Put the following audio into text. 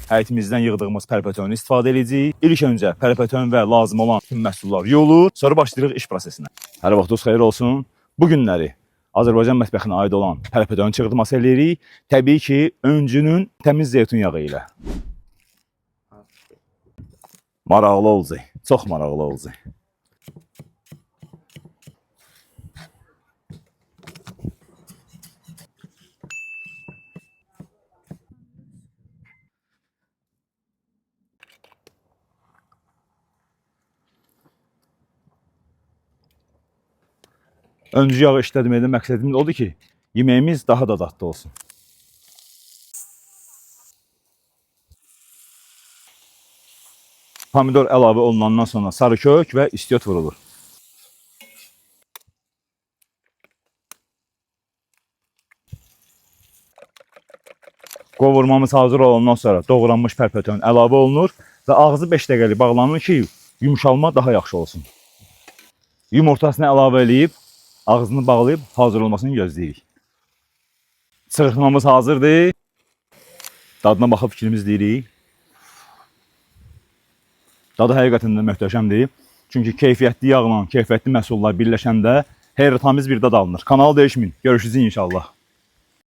Həyitimizdən yığdığımız pərpətonu istifadə edəcəyik. İlk öncə pərpəton və lazım olan bütün məhsullar yuyulur, sonra başlayırıq iş prosesinə. Hər vaxtınız xeyir olsun. Bu günləri Azərbaycan mətbəxinə aid olan pərpəton çığırtması eləyirik. Təbii ki, öncünün təmiz zeytun yağı ilə. Maraqlı olacaq, çox maraqlı olacaq. Öncü yağı işlətməkdə məqsədimiz odur ki, yeməyimiz daha da dadlı olsun. Pomidor əlavə olunandan sonra sarı kök və istiot vurulur. Qovurmamız hazır olandan sonra doğranmış pərpəton əlavə olunur və ağzı 5 dəqiqəlik bağlanır ki, yumşalma daha yaxşı olsun. Yumurtasını əlavə edib, ağzını bağlayıb hazır olmasını gözləyirik. Çığırtmamız hazırdır. Dadına baxıb fikrimiz deyirik. Dadı həqiqətən də möhtəşəmdir. Çünki keyfiyyətli yağla, keyfiyyətli məhsullar birləşəndə heyrətamiz bir dad alınır. Kanalı dəyişməyin. Görüşürüz inşallah.